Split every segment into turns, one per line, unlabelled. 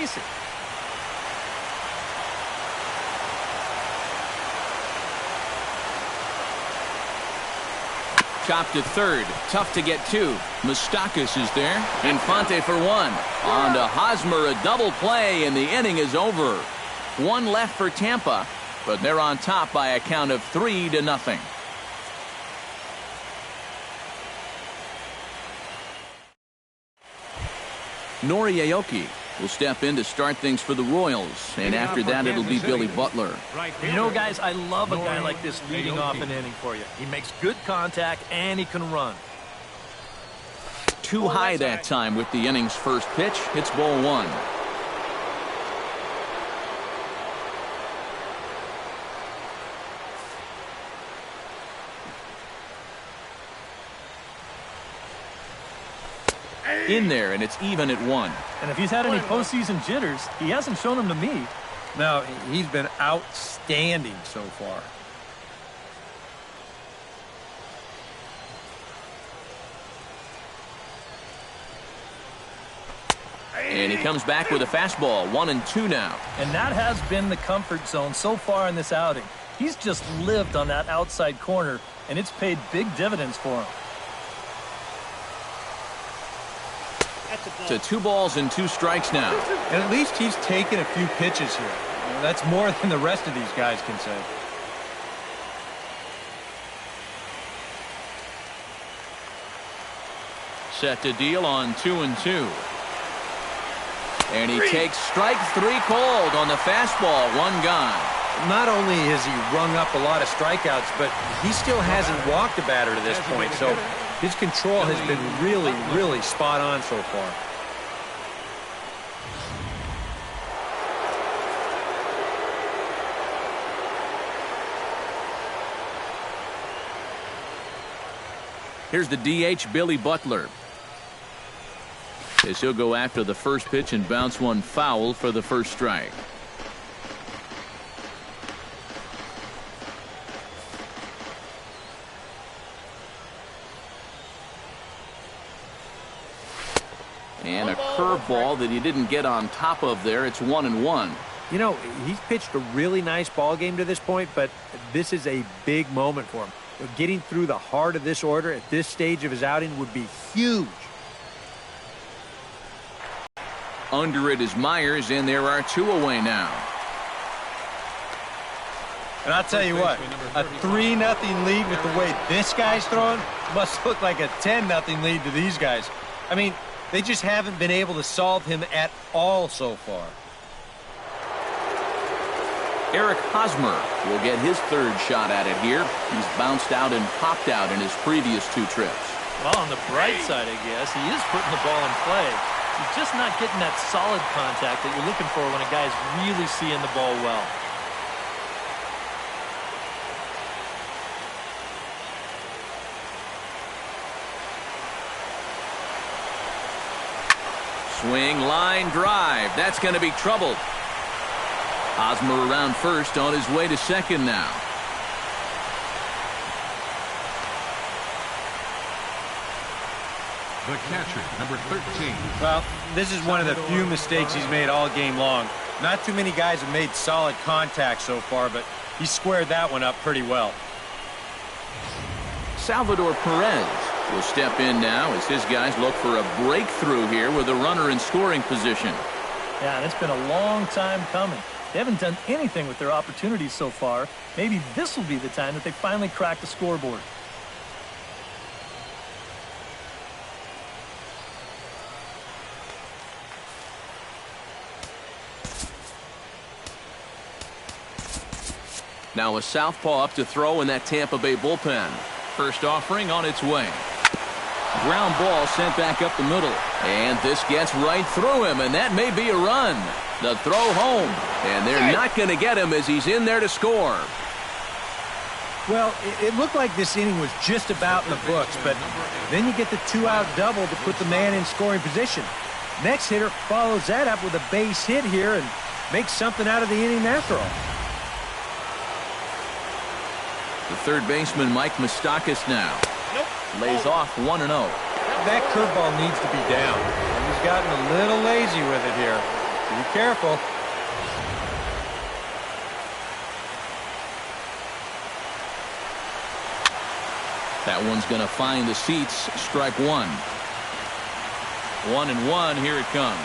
chase it.
Chopped to third. Tough to get to. Moustakas is there. Infante for one. On to Hosmer, a double play, and the inning is over. One left for Tampa, but they're on top by a count of 3-0. Nori Aoki will step in to start things for the Royals, and after that it'll be Billy Butler.
You know, guys, I love a guy like this leading off an inning for you. He makes good contact and he can run.
Too high that time with the inning's first pitch. It's ball one. In there, and it's even at 1.
And if he's had any postseason jitters, he hasn't shown them to me.
No, he's been outstanding so far.
And he comes back with a fastball. 1-2 now.
And that has been the comfort zone so far in this outing. He's just lived on that outside corner, and it's paid big dividends for him.
To 2 balls and 2 strikes now.
And at least he's taken a few pitches here. That's more than the rest of these guys can say.
Set to deal on 2-2. And he takes strike 3 cold on the fastball. 1 gone.
Not only has he rung up a lot of strikeouts, but he still hasn't walked a batter to this point. So his control has been really, really spot on so far.
Here's the DH, Billy Butler. As he'll go after the first pitch and bounce one foul for the first strike. And a curveball that he didn't get on top of there. It's 1-1.
You know, he's pitched a really nice ball game to this point, but this is a big moment for him. Getting through the heart of this order at this stage of his outing would be huge.
Under it is Myers, and there are 2 away now.
And I'll tell you what, a 3-0 lead with the way this guy's throwing must look like a 10-0 lead to these guys. I mean, they just haven't been able to solve him at all so far.
Eric Hosmer will get his 3rd shot at it here. He's bounced out and popped out in his previous 2 trips.
Well, on the bright side, I guess, he is putting the ball in play. He's just not getting that solid contact that you're looking for when a guy's really seeing the ball well.
Swing, line, drive. That's going to be trouble. Hosmer around first, on his way to second now.
The catcher, number 13.
Well, this is one of the few mistakes he's made all game long. Not too many guys have made solid contact so far, but he squared that one up pretty well.
Salvador Perez will step in now as his guys look for a breakthrough here with a runner in scoring position.
Yeah, and it's been a long time coming. They haven't done anything with their opportunities so far. Maybe this will be the time that they finally crack the scoreboard.
Now a southpaw up to throw in that Tampa Bay bullpen. First offering on its way. Ground ball sent back up the middle. And this gets right through him, and that may be a run. The throw home. And they're not going to get him as he's in there to score.
Well, it looked like this inning was just about in the books, but then you get the 2-out double to put the man in scoring position. Next hitter follows that up with a base hit here and makes something out of the inning after all.
The third baseman, Mike Moustakas, now lays off 1-0.
That curveball needs to be down. He's gotten a little lazy with it here. Be careful.
That one's going to find the seats. Strike one. 1-1. Here it comes.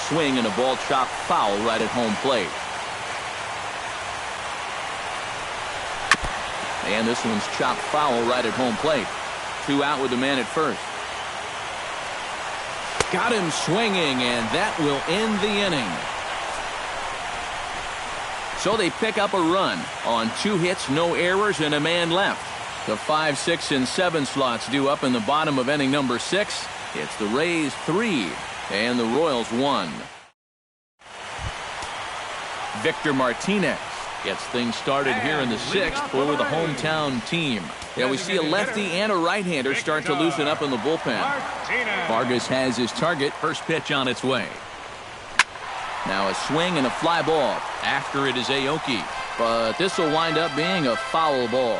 Swing and a ball chopped foul right at home plate. And this one's chopped foul right at home plate. 2 out with the man at first. Got him swinging, and that will end the inning. So they pick up a run on 2 hits, no errors, and a man left. The 5, 6, and 7 slots due up in the bottom of inning number 6. It's the Rays 3 and the Royals 1. Victor Martinez gets things started here in the 6th for the hometown team. Yeah, we see a lefty and a right-hander start to loosen up in the bullpen. Vargas has his target. First pitch on its way. Now a swing and a fly ball. After it is Aoki. But this will wind up being a foul ball.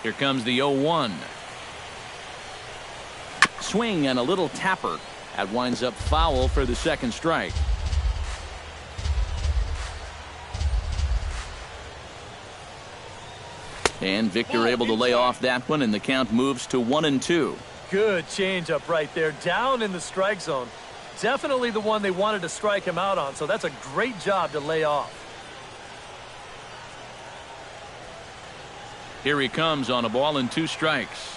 Here comes the 0-1. Swing and a little tapper. That winds up foul for the second strike. And Victor able to lay off that one, and the count moves to 1-2.
Good changeup right there, down in the strike zone. Definitely the one they wanted to strike him out on, so that's a great job to lay off.
Here he comes on a ball and 2 strikes.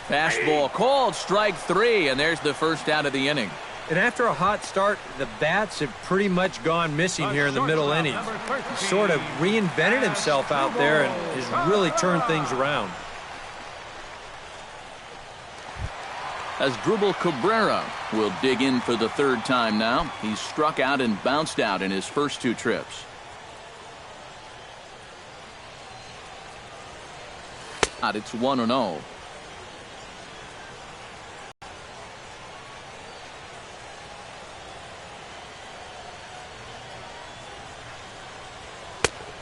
Fastball called, strike 3, and there's the first out of the inning.
And after a hot start, the bats have pretty much gone missing here in the middle innings. He sort of reinvented himself out there and has really turned things around.
Asdrubal Cabrera will dig in for the 3rd time now. He's struck out and bounced out in his first 2 trips. It's 1-0.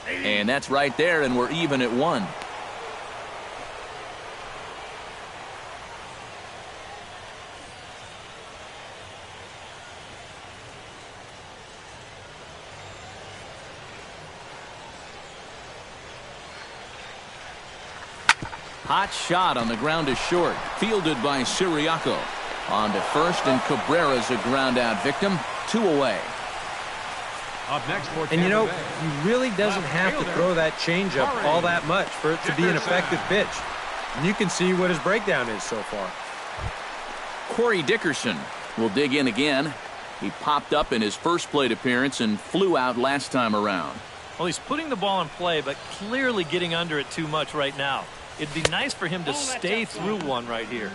And that's right there, and we're even at 1. Hot shot on the ground is short. Fielded by Siriaco. On to first, and Cabrera's a ground out victim. 2 away.
Up next for
And you know, he really doesn't have to throw that changeup all that much for it to be an effective pitch. And you can see what his breakdown is so far.
Corey Dickerson will dig in again. He popped up in his first plate appearance and flew out last time around.
Well, he's putting the ball in play, but clearly getting under it too much right now. It'd be nice for him to stay through one right here.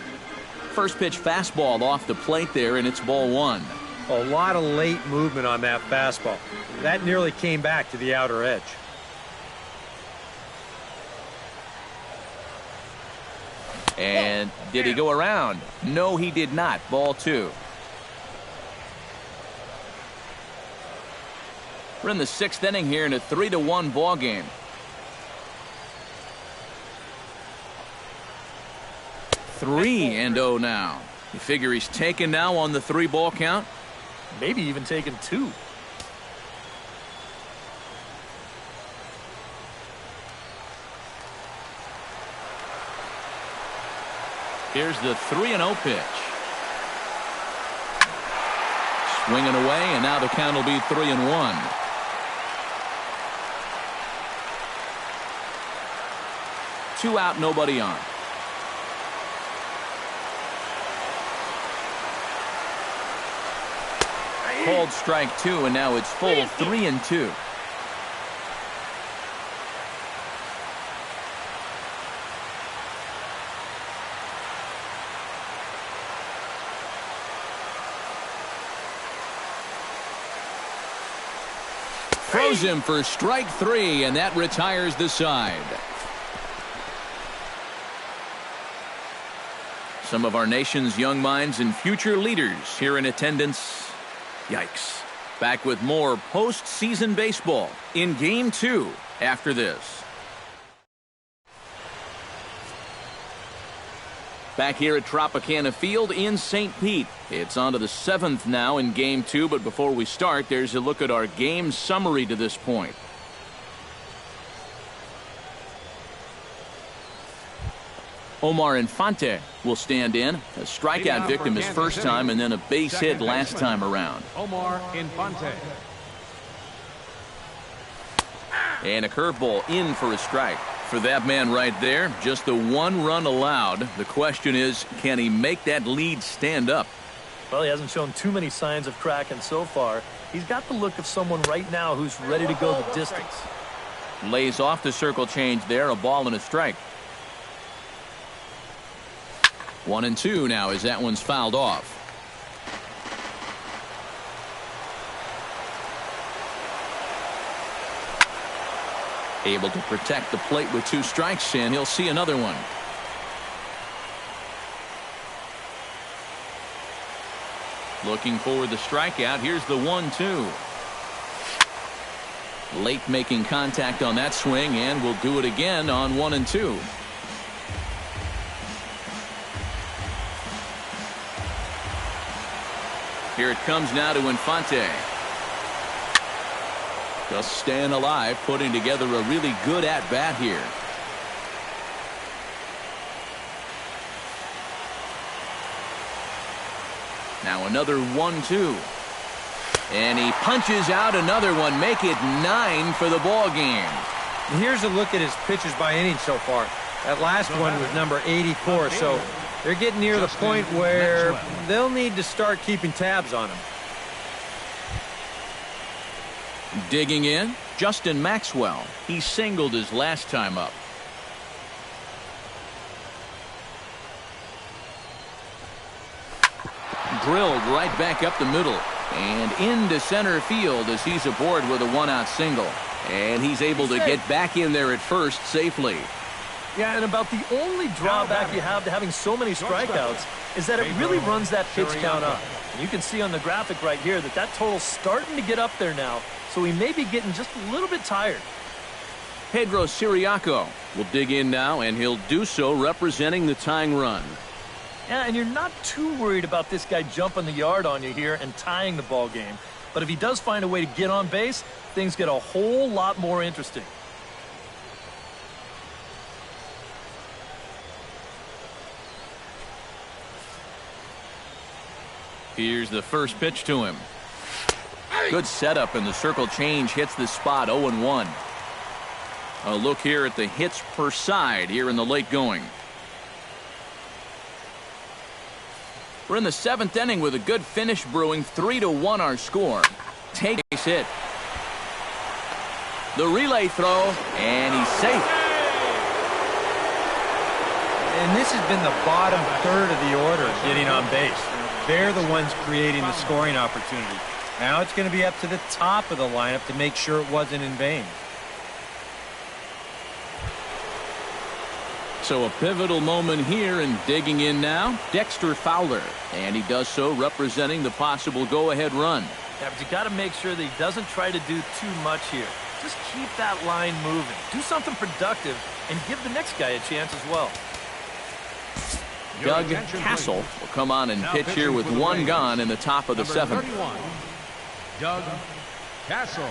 First pitch fastball off the plate there, and it's ball 1.
A lot of late movement on that fastball. That nearly came back to the outer edge.
And did he go around? No, he did not. Ball 2. We're in the 6th inning here in a 3-1 ball game. 3-0 now. You figure he's taken now on the 3-ball count?
Maybe even taken 2.
Here's the 3-0 pitch. Swinging away, and now the count will be 3-1. Two out, nobody on. Called strike 2, and now it's full 3-2. Throws him for strike 3, and that retires the side. Some of our nation's young minds and future leaders here in attendance. Yikes. Back with more postseason baseball in Game 2 after this. Back here at Tropicana Field in St. Pete. It's on to the 7th now in Game 2, but before we start, there's a look at our game summary to this point. Omar Infante will stand in. A strikeout victim his first time and then a base hit last time around.
Omar Infante.
And a curveball in for a strike. For that man right there, just the 1 run allowed. The question is, can he make that lead stand up?
Well, he hasn't shown too many signs of cracking so far. He's got the look of someone right now who's ready to go the distance.
Lays off the circle change there, a ball and a strike. 1-2 now as that one's fouled off. Able to protect the plate with 2 strikes, and he'll see another one. Looking for the strikeout. Here's the 1-2. Late making contact on that swing, and will do it again on 1-2. Here it comes now to Infante. Just staying alive, putting together a really good at-bat here. Now another 1-2. And he punches out another one. Make it 9 for the ball game.
And here's a look at his pitches by inning so far. That last one was number 84, so they're getting near the point where they'll need to start keeping tabs on him.
Digging in, Justin Maxwell. He singled his last time up. Drilled right back up the middle and into center field as he's aboard with a 1-out single. And he's able to get back in there at first safely.
Yeah, and about the only drawback you have to having so many strikeouts is that it really runs that pitch count up. And you can see on the graphic right here that total's starting to get up there now, so he may be getting just a little bit tired.
Pedro Siriaco will dig in now, and he'll do so representing the tying run.
Yeah, and you're not too worried about this guy jumping the yard on you here and tying the ball game. But if he does find a way to get on base, things get a whole lot more interesting.
Here's the first pitch to him. Good setup, and the circle change hits the spot. 0-1. A look here at the hits per side here in the late going. We're in the 7th inning with a good finish brewing. 3-1 our score. Take a hit. The relay throw, and he's safe.
And this has been the bottom third of the order getting on base. They're the ones creating the scoring opportunity. Now it's going to be up to the top of the lineup to make sure it wasn't in vain.
So a pivotal moment here, and digging in now, Dexter Fowler. And he does so representing the possible go-ahead run.
Yeah, but you got to make sure that he doesn't try to do too much here. Just keep that line moving. Do something productive and give the next guy a chance as well.
Doug Castle will come on and pitch here with 1 gone in the top of the 7th.
Doug Castle.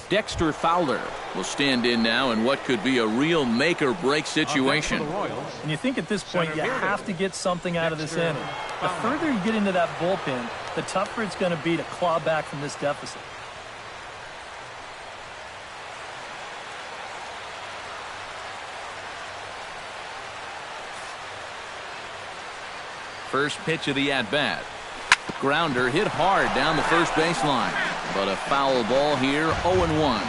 Dexter Fowler will stand in now in what could be a real make-or-break situation.
And you think at this point you have to get something out of this inning. The further you get into that bullpen, the tougher it's going to be to claw back from this deficit.
First pitch of the at-bat. Grounder hit hard down the first baseline. But a foul ball here, 0-1.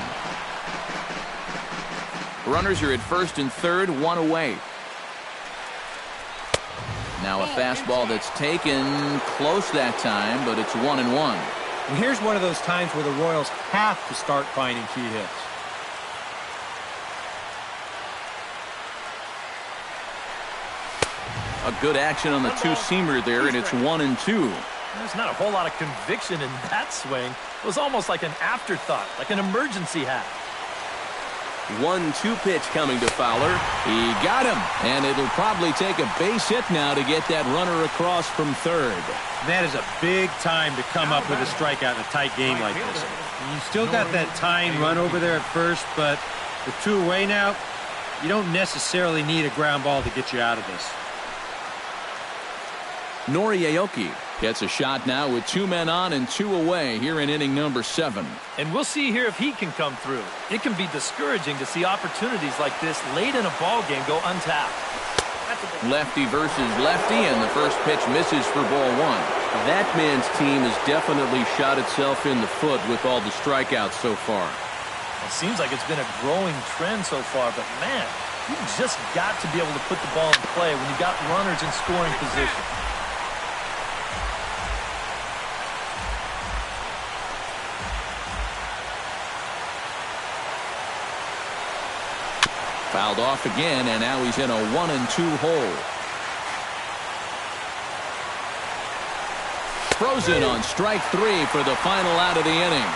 Runners are at first and third, one away. Now a fastball that's taken close that time, but it's 1-1.
And here's one of those times where the Royals have to start finding key hits.
A good action on the two-seamer there, and it's 1-2.
There's not a whole lot of conviction in that swing. It was almost like an afterthought, like an emergency hat.
1-2 pitch coming to Fowler. He got him, and it'll probably take a base hit now to get that runner across from third.
That is a big time to come up with a strikeout in a tight game like this. You still got that tying run over there at first, but with two away now, you don't necessarily need a ground ball to get you out of this.
Nori Aoki gets a shot now with 2 men on and 2 away here in inning number 7.
And we'll see here if he can come through. It can be discouraging to see opportunities like this late in a ball game go untapped.
Lefty versus lefty, and the first pitch misses for ball 1. That man's team has definitely shot itself in the foot with all the strikeouts so far.
It seems like it's been a growing trend so far, but man, you just got to be able to put the ball in play when you got runners in scoring position.
Fouled off again, and now he's in a 1-2 hole. Frozen on strike 3 for the final out of the inning.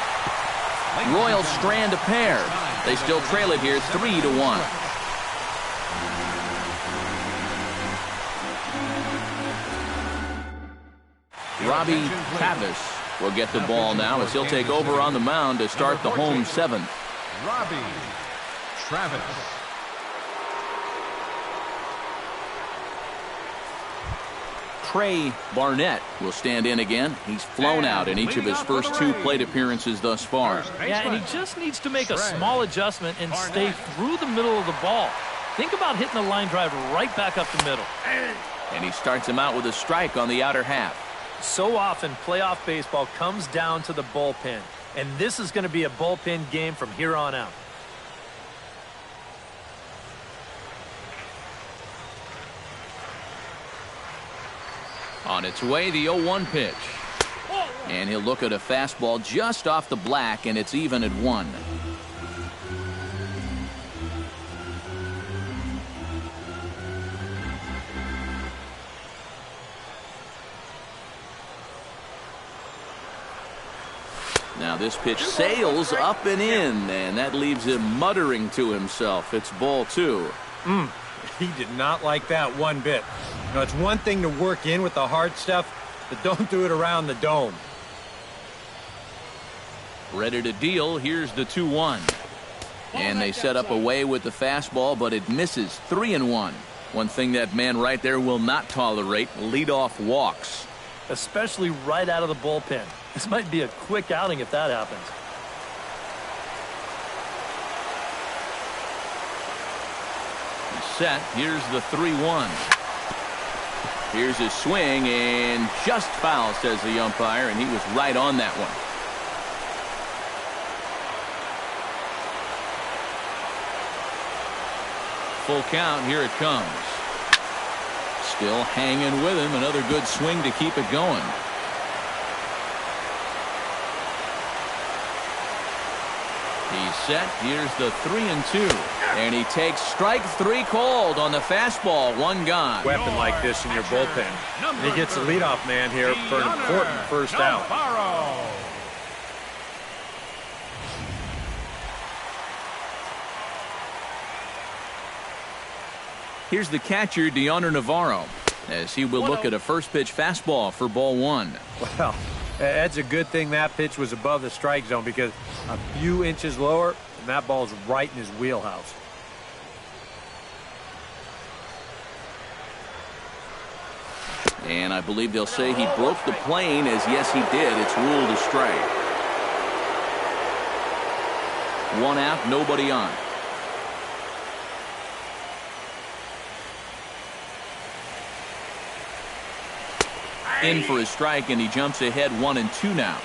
Royals strand a pair. They still trail it here 3-1. Robbie Travis will get the ball now as he'll take over on the mound to start the home 7th.
Robbie Travis.
Trey Barnett will stand in again. He's flown out in each of his first 2 plate appearances thus far.
Yeah, and he just needs to make a small adjustment and stay through the middle of the ball. Think about hitting a line drive right back up the middle.
And he starts him out with a strike on the outer half.
So often, playoff baseball comes down to the bullpen. And this is going to be a bullpen game from here on out.
On its way, the 0-1 pitch. And he'll look at a fastball just off the black, and it's even at 1. Now this pitch sails up and in, and that leaves him muttering to himself. It's ball 2.
He did not like that one bit. You know, it's one thing to work in with the hard stuff, but don't do it around the dome.
Ready to deal. Here's the 2-1. And they set up away with the fastball, but it misses. 3-1. One thing that man right there will not tolerate, leadoff walks.
Especially right out of the bullpen. This might be a quick outing if that happens.
Set. Here's the 3-1. Here's his swing, and just foul, says the umpire, and he was right on that one. Full count. Here it comes. Still hanging with him. Another good swing to keep it going. He's set. Here's the 3-2. And he takes strike 3 called on the fastball. 1 gone.
Weapon like this in your bullpen. And he gets the leadoff man here for an important first out.
Here's the catcher, Deoner Navarro, as he will look at a first pitch fastball for ball 1.
Well, That's a good thing that pitch was above the strike zone, because a few inches lower, and that ball's right in his wheelhouse.
And I believe they'll say he broke the plane, as yes, he did. It's ruled a strike. 1 out, nobody on. In for a strike, and he jumps ahead 1-2 now.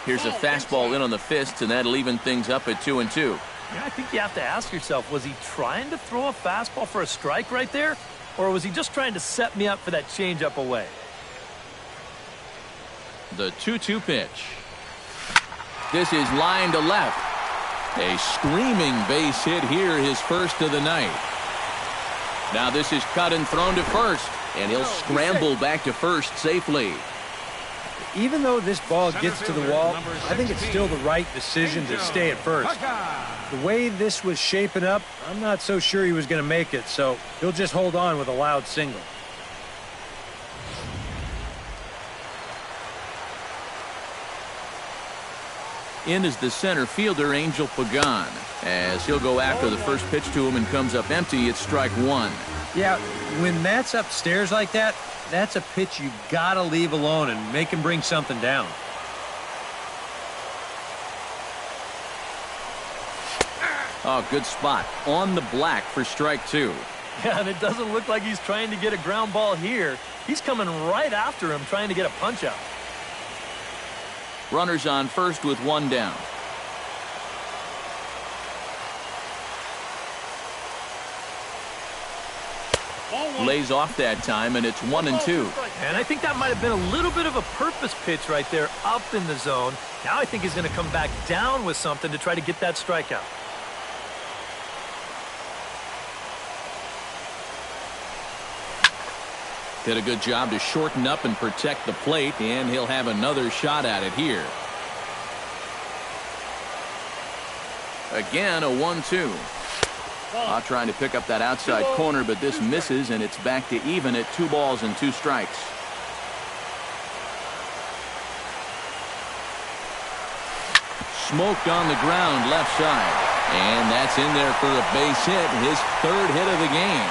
Here's a fastball in on the fist, and that'll even things up at 2-2.
Yeah, I think you have to ask yourself, was he trying to throw a fastball for a strike right there? Or was he just trying to set me up for that changeup away?
The 2-2 pitch. This is line to left. A screaming base hit here, his first of the night. Now this is cut and thrown to first, and he'll scramble back to first safely.
Even though this ball gets to the wall, I think it's still the right decision to stay at first. The way this was shaping up, I'm not so sure he was going to make it, so he'll just hold on with a loud single.
In is the center fielder, Angel Pagan, as he'll go after the first pitch to him and comes up empty. It's strike 1.
Yeah, when that's upstairs like that, that's a pitch you got to leave alone and make him bring something down.
Oh, good spot on the black for strike 2.
Yeah, and it doesn't look like he's trying to get a ground ball here. He's coming right after him, trying to get a punch out.
Runners on first with 1 down. Lays off that time, and it's 1-2.
And I think that might have been a little bit of a purpose pitch right there up in the zone. Now I think he's going to come back down with something to try to get that strikeout.
Did a good job to shorten up and protect the plate, and he'll have another shot at it here. Again, a 1-2. Trying to pick up that outside corner, but this misses, and it's back to even at 2 balls and 2 strikes. Smoked on the ground left side, and that's in there for a base hit, his 3rd hit of the game.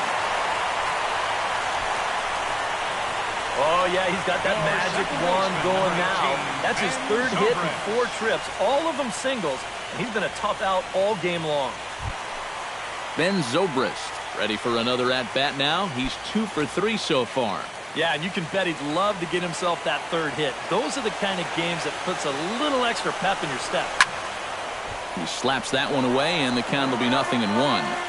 Oh, yeah, he's got that magic wand going now. That's his 3rd hit in 4 trips, all of them singles, and he's been a tough out all game long.
Ben Zobrist ready for another at-bat now. He's 2 for 3 so far.
Yeah, and you can bet he'd love to get himself that 3rd hit. Those are the kind of games that puts a little extra pep in your step.
He slaps that one away, and the count will be 0-1.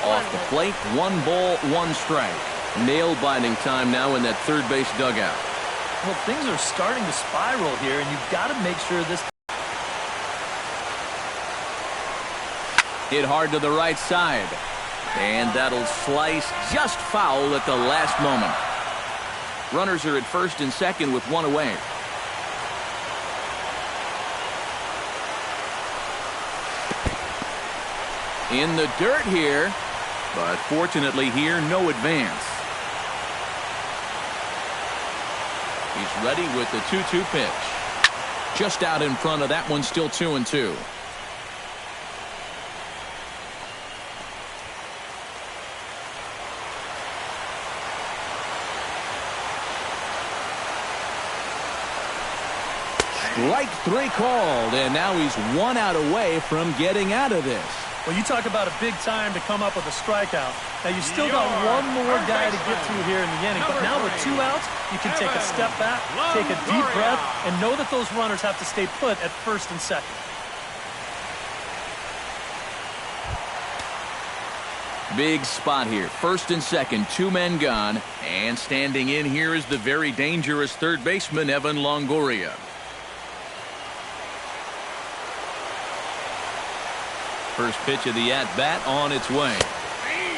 Off the plate, 1 ball, 1 strike. Nail-biting time now in that 3rd base dugout.
Well, things are starting to spiral here, and you've got to make sure this...
Hit hard to the right side. And that'll slice just foul at the last moment. Runners are at first and second with 1 away. In the dirt here, but fortunately here, no advance. He's ready with the 2-2 pitch. Just out in front of that one, still 2-2. Strike 3 called, and now he's 1 out away from getting out of this.
Well, you talk about a big time to come up with a strikeout. Now, you still got one more guy to get through here in the inning, but now with 2 outs, you can take a step back, take a deep breath, and know that those runners have to stay put at first and second.
Big spot here. First and second, 2 men gone, and standing in here is the very dangerous 3rd baseman, Evan Longoria. First pitch of the at-bat on its way.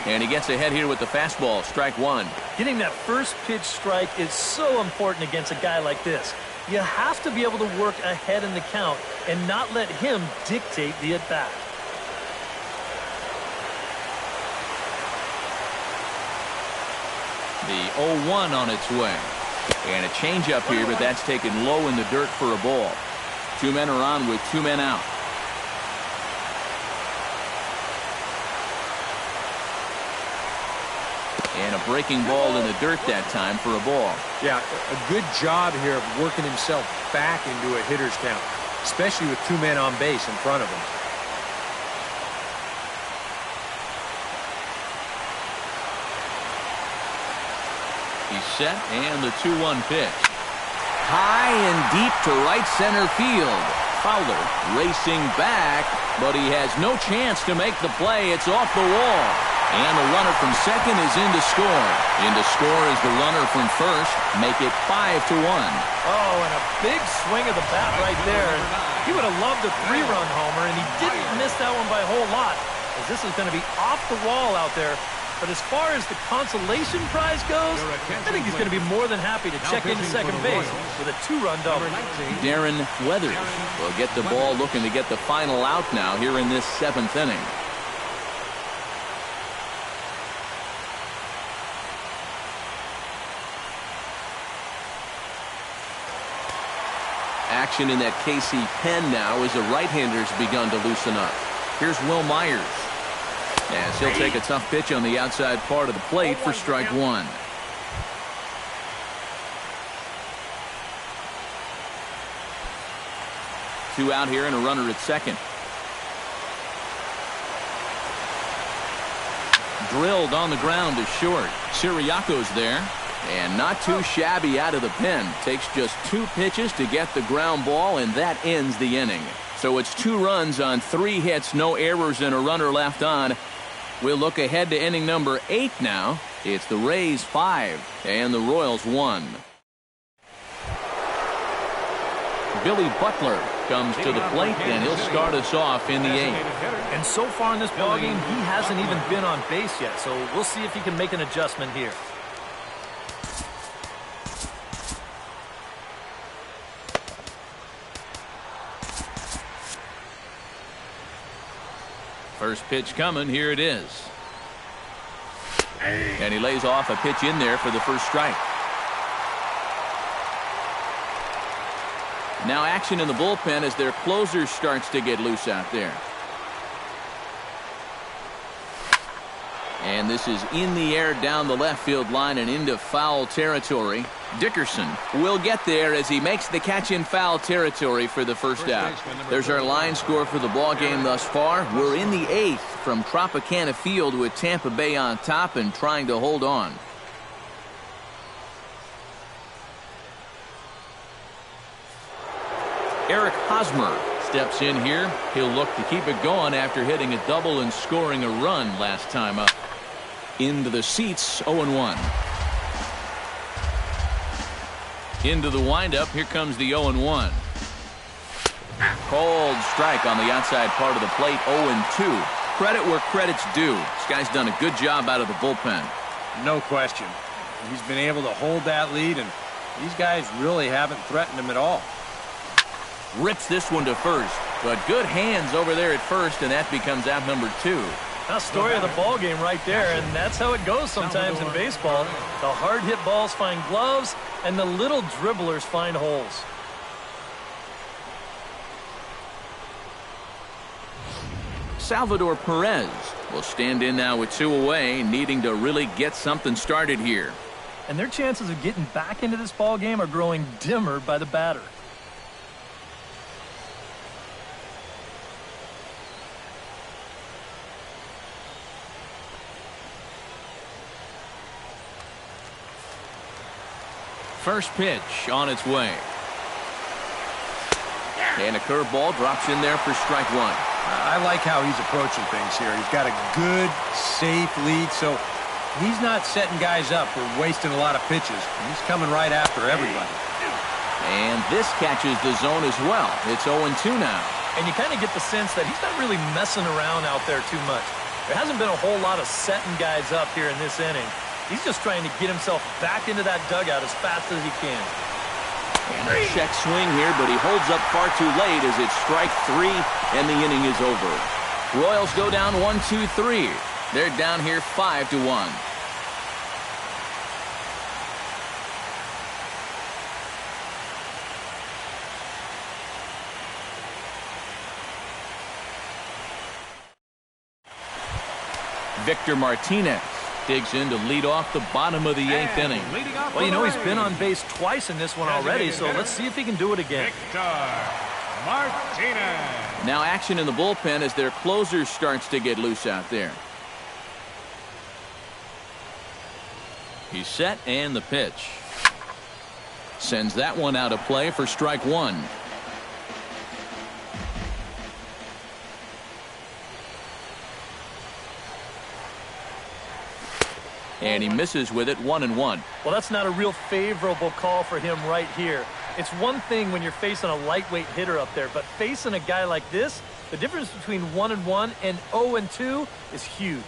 And he gets ahead here with the fastball, strike one.
Getting that first pitch strike is so important against a guy like this. You have to be able to work ahead in the count and not let him dictate the at-bat.
The 0-1 on its way. And a changeup here, but that's taken low in the dirt for a ball. Two men are on with two men out. And a breaking ball in the dirt that time for a ball.
Yeah, a good job here of working himself back into a hitter's count, especially with two men on base in front of him.
He's set, and the 2-1 pitch. High and deep to right center field. Fowler racing back, but he has no chance to make the play. It's off the wall. And the runner from second is in to score. In to score is the runner from first. Make it 5-1.
Oh, and a big swing of the bat right there. And he would have loved a three-run homer, and he didn't miss that one by a whole lot, as this is going to be off the wall out there. But as far as the consolation prize goes, I think he's going to be more than happy to check into second base with a two-run double.
Darren Weathers will get the ball, looking to get the final out now here in this seventh inning. Action in that KC pen now as the right-hander's begun to loosen up. Here's Will Myers. As he'll take a tough pitch on the outside part of the plate for strike one. Two out here and a runner at second. Drilled on the ground to short. Siriaco's there. And not too shabby out of the pen. Takes just two pitches to get the ground ball, and that ends the inning. So it's 2 runs on 3 hits, no errors, and a runner left on. We'll look ahead to inning number 8 now. It's the Rays 5 and the Royals 1. Billy Butler comes to the plate, and he'll start us off in the 8th.
And so far in this ballgame, he hasn't even been on base yet, so we'll see if he can make an adjustment here.
First pitch coming. Here it is. And he lays off a pitch in there for the first strike. Now action in the bullpen as their closer starts to get loose out there. And this is in the air down the left field line and into foul territory. Dickerson will get there as he makes the catch in foul territory for the first out. There's our line score for the ball game thus far. We're in the 8th from Tropicana Field with Tampa Bay on top and trying to hold on. Eric Hosmer steps in here. He'll look to keep it going after hitting a double and scoring a run last time up. Into the seats, 0-1. Into the windup, here comes the 0-1. Cold strike on the outside part of the plate, 0-2. Credit where credit's due. This guy's done a good job out of the bullpen.
No question. He's been able to hold that lead, and these guys really haven't threatened him at all.
Rips this one to first, but good hands over there at first, and that becomes out number 2.
A story of the ball game right there, and that's how it goes sometimes in baseball. The hard hit balls find gloves, and the little dribblers find holes.
Salvador Perez will stand in now with 2 away, needing to really get something started here.
And their chances of getting back into this ball game are growing dimmer by the batter.
First pitch on its way. And a curveball drops in there for strike 1.
I like how he's approaching things here. He's got a good, safe lead, so he's not setting guys up for wasting a lot of pitches. He's coming right after everybody.
And this catches the zone as well. It's 0-2 now.
And you kind of get the sense that he's not really messing around out there too much. There hasn't been a whole lot of setting guys up here in this inning. He's just trying to get himself back into that dugout as fast as he can.
And a check swing here, but he holds up far too late as it's strike 3, and the inning is over. Royals go down 1-2-3. They're down here 5-1. Victor Martinez digs in to lead off the bottom of the 8th inning.
Well, you know, he's been on base twice in this one already, so let's see if he can do it again.
Victor Martinez.
Now action in the bullpen as their closer starts to get loose out there. He's set, and the pitch. Sends that one out of play for strike 1. And he misses with it, 1-1.
Well, that's not a real favorable call for him right here. It's one thing when you're facing a lightweight hitter up there, but facing a guy like this, the difference between 1-1 and 0-2 is huge.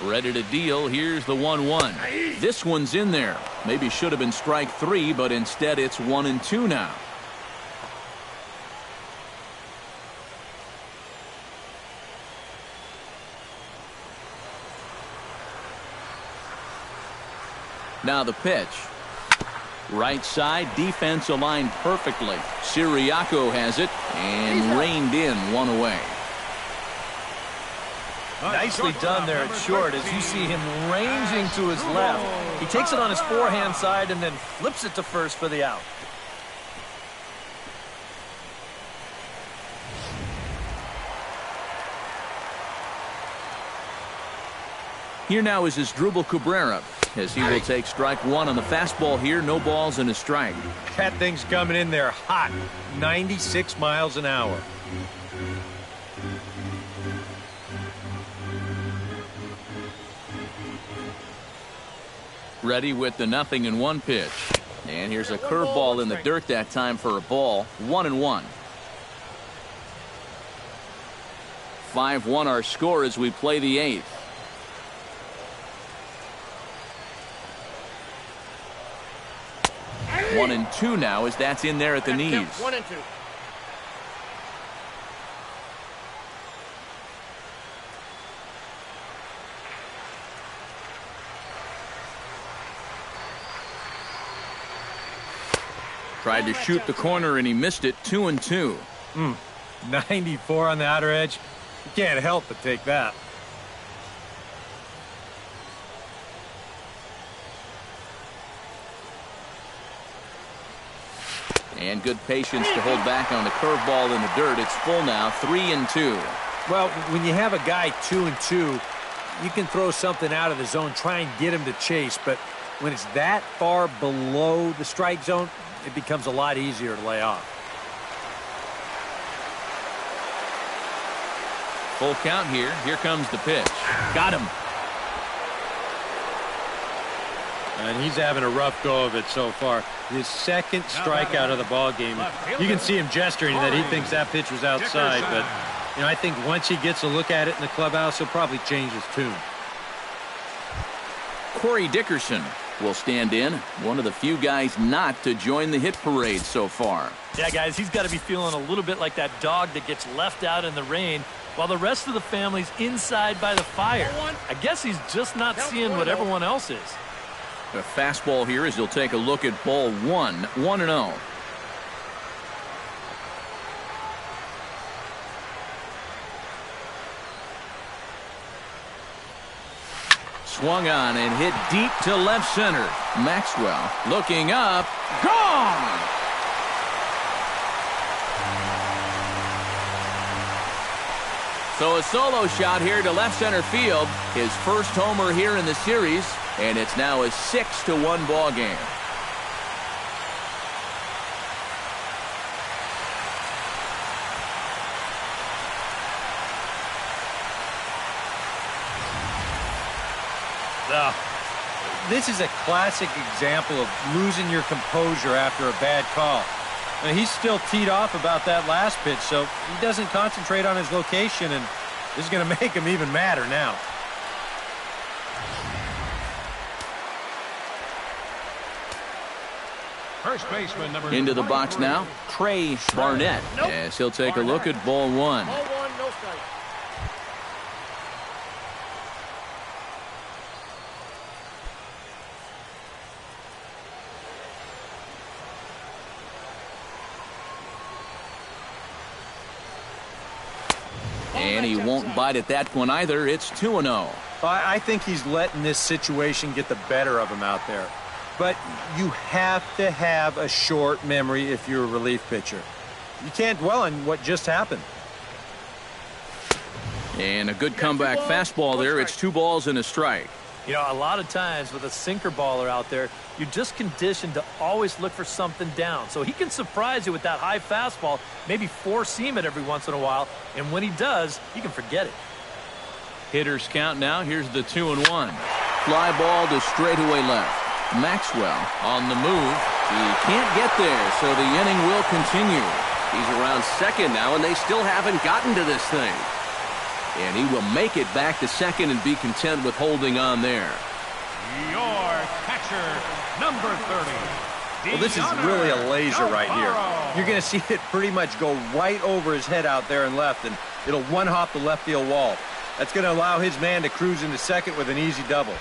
Ready to deal. Here's the 1-1. This one's in there. Maybe should have been strike 3, but instead it's 1-2 now. Now the pitch. Right side, defense aligned perfectly. Siriaco has it and reined in, one away.
Nicely done there at short as you see him ranging to his left. He takes it on his forehand side and then flips it to first for the out.
Here now is Asdrubal Cabrera as he will take strike 1 on the fastball here. No balls and a strike.
That thing's coming in there hot. 96 miles an hour.
Ready with the 0-1 pitch. And here's a curveball in the dirt that time for a ball. 1-1. 5-1 our score as we play the 8th. One and two now as that's in there at the knees.
1-2.
Tried to shoot the corner and he missed it. 2-2.
94 on the outer edge. You can't help but take that.
And good patience to hold back on the curveball in the dirt. It's full now, 3-2.
Well, when you have a guy 2-2, you can throw something out of the zone, try and get him to chase. But when it's that far below the strike zone, it becomes a lot easier to lay off.
Full count here. Here comes the pitch. Got him.
And he's having a rough go of it so far. His second strikeout of the ball game. You can see him gesturing that he thinks that pitch was outside. But, you know, I think once he gets a look at it in the clubhouse, he'll probably change his tune.
Corey Dickerson will stand in. One of the few guys not to join the hit parade so far.
Yeah, guys, he's got to be feeling a little bit like that dog that gets left out in the rain while the rest of the family's inside by the fire. I guess he's just not seeing what everyone else is.
The fastball here as he'll take a look at ball 1. 1-0. Swung on and hit deep to left center. Maxwell looking up. Gone! So a solo shot here to left center field. His first homer here in the series. And it's now a 6-1 ball game.
This is a classic example of losing your composure after a bad call. Now, he's still teed off about that last pitch, so he doesn't concentrate on his location, and this is going to make him even madder now.
First baseman number
Into the box now, Trey Barnett, as he'll take a look at ball one.
Ball one, no strike.
And he won't bite at that one either. It's 2-0.
I think he's letting this situation get the better of him out there. But you have to have a short memory if you're a relief pitcher. You can't dwell on what just happened.
And a good comeback fastball there. It's 2 balls and a strike.
You know, a lot of times with a sinker baller out there, you're just conditioned to always look for something down. So he can surprise you with that high fastball, maybe four-seam it every once in a while, and when he does, you can forget it.
Hitters count now. Here's the 2-1. Fly ball to straightaway left. Maxwell on the move. He can't get there, so the inning will continue.
He's around second now, and they still haven't gotten to this thing.
And he will make it back to second and be content with holding on there.
your catcher, number 30.
Well, this is really a laser right here. You're going to see it pretty much go right over his head out there and left, and it'll one-hop the left field wall. That's going to allow his man to cruise into second with an easy double.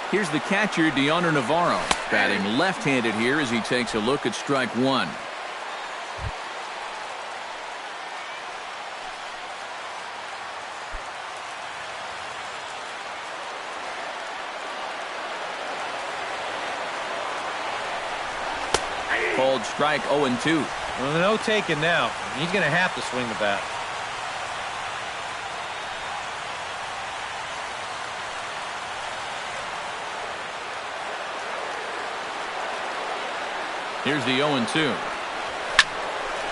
Here's the catcher, Deoner Navarro, batting left-handed here as he takes a look at strike one. Called strike 0-2.
Well, no taking now. He's going to have to swing the bat.
Here's the 0-2.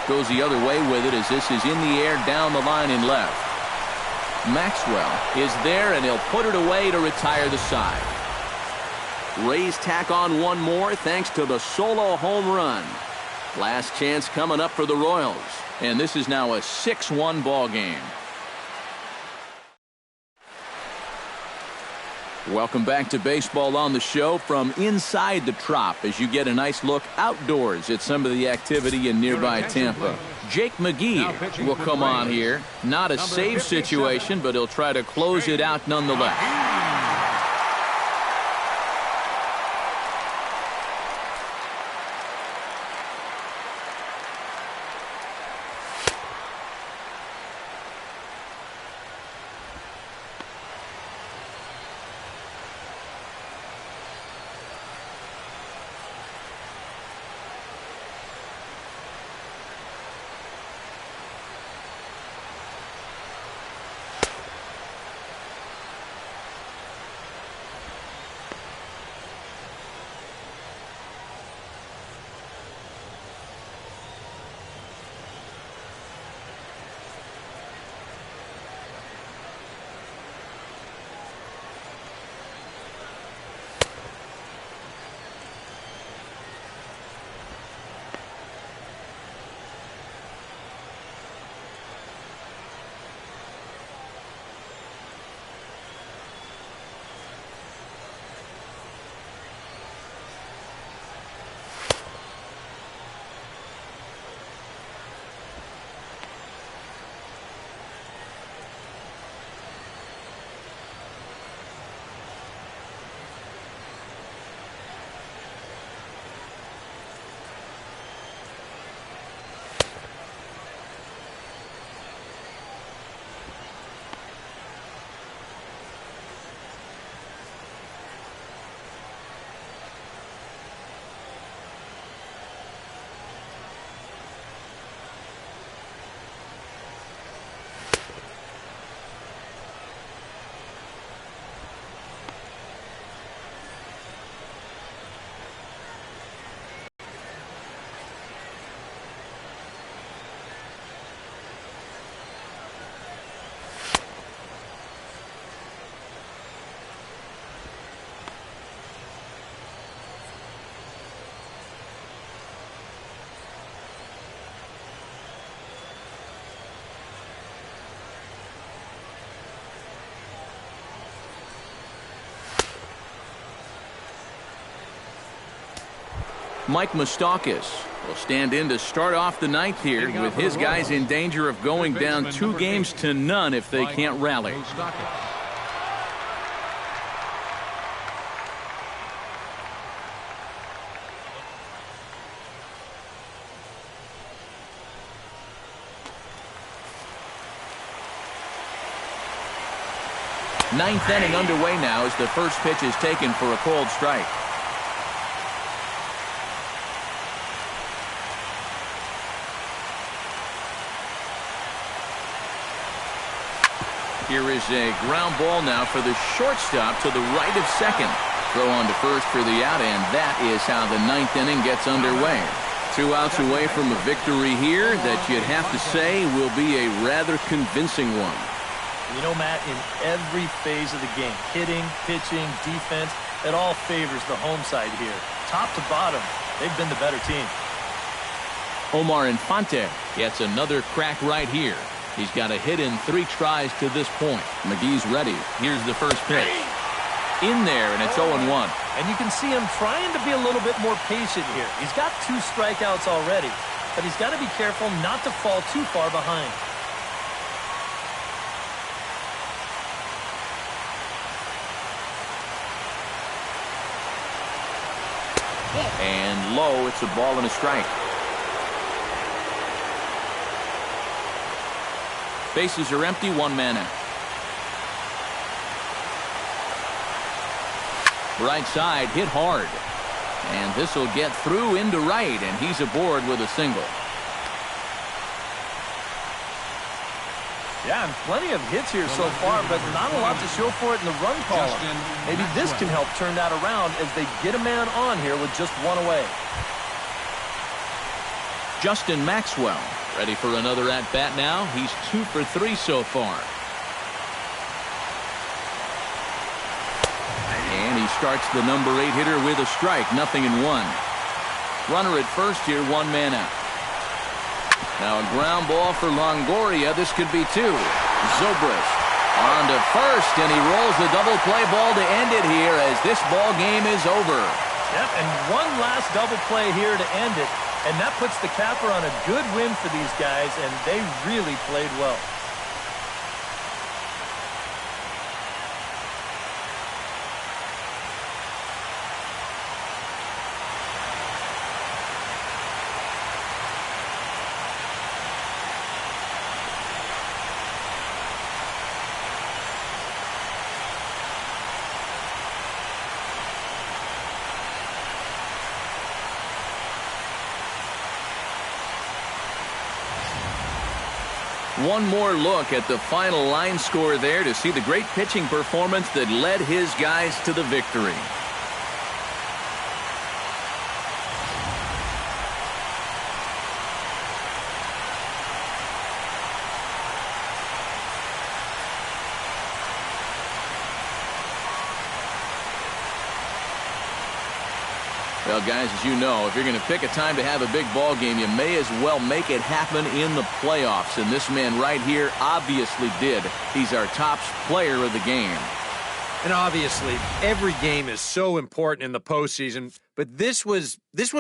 Goes the other way with it as this is in the air down the line in left. Maxwell is there, and he'll put it away to retire the side. Rays tack on one more thanks to the solo home run. Last chance coming up for the Royals. And this is now a 6-1 ball game. Welcome back to Baseball on the Show from inside the Trop as you get a nice look outdoors at some of the activity in nearby Tampa. Jake McGee will come on here. Not a save situation, but he'll try to close it out nonetheless. Mike Moustakas will stand in to start off the ninth here with his guys in danger of going down 2-0 if they can't rally. Ninth inning underway now as the first pitch is taken for a called strike. Here is a ground ball now for the shortstop to the right of second. Throw on to first for the out, and that is how the ninth inning gets underway. 2 outs away from a victory here that you'd have to say will be a rather convincing one.
You know, Matt, in every phase of the game, hitting, pitching, defense, it all favors the home side here. Top to bottom, they've been the better team.
Omar Infante gets another crack right here. He's got a hit in 3 tries to this point. McGee's ready. Here's the first pitch. In there, and it's 0-1.
And you can see him trying to be a little bit more patient here. He's got 2 strikeouts already, but he's got to be careful not to fall too far behind.
And low, it's a ball and a strike. Bases are empty, 1 man out. Right side hit hard. And this will get through into right, and he's aboard with a single.
Yeah, and plenty of hits here so far, but not a lot to show for it in the run column. Maybe this can help turn that around as they get a man on here with just 1 away.
Justin Maxwell ready for another at-bat now. He's 2 for 3 so far. And he starts the number 8 hitter with a strike, 0-1. Runner at first here, 1 man out. Now a ground ball for Longoria. This could be 2. Zobrist on to first, and he rolls the double play ball to end it here as this ball game is over.
Yep, and one last double play here to end it, and that puts the capper on a good win for these guys, and they really played well.
One more look at the final line score there to see the great pitching performance that led his guys to the victory. Well, guys, as you know, if you're going to pick a time to have a big ball game, you may as well make it happen in the playoffs. And this man right here obviously did. He's our top player of the game.
And obviously, every game is so important in the postseason, but this was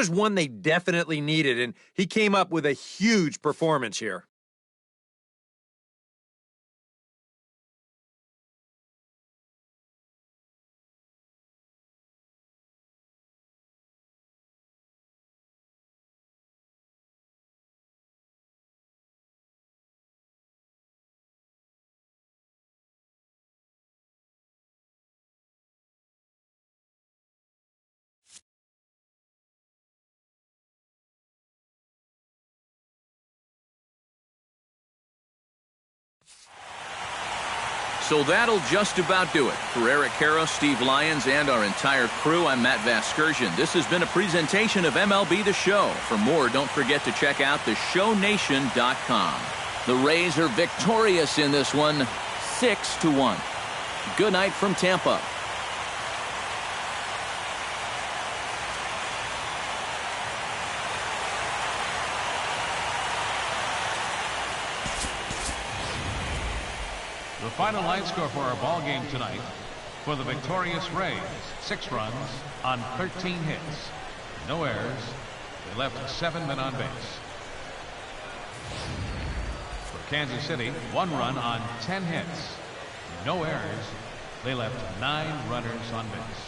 one they definitely needed, and he came up with a huge performance here.
So that'll just about do it. For Eric Karros, Steve Lyons, and our entire crew, I'm Matt Vasgersian. This has been a presentation of MLB The Show. For more, don't forget to check out theshownation.com. The Rays are victorious in this one, 6-1. Good night from Tampa.
The final line score for our ball game tonight: for the victorious Rays, 6 runs on 13 hits. No errors. They left 7 men on base. For Kansas City, 1 run on 10 hits. No errors. They left 9 runners on base.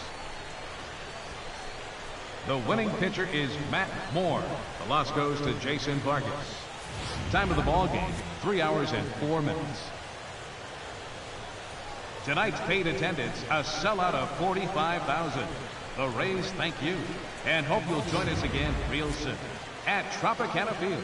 The winning pitcher is Matt Moore. The loss goes to Jason Vargas. Time of the ball game, 3 hours and 4 minutes. Tonight's paid attendance, a sellout of 45,000. The Rays thank you and hope you'll join us again real soon at Tropicana Field.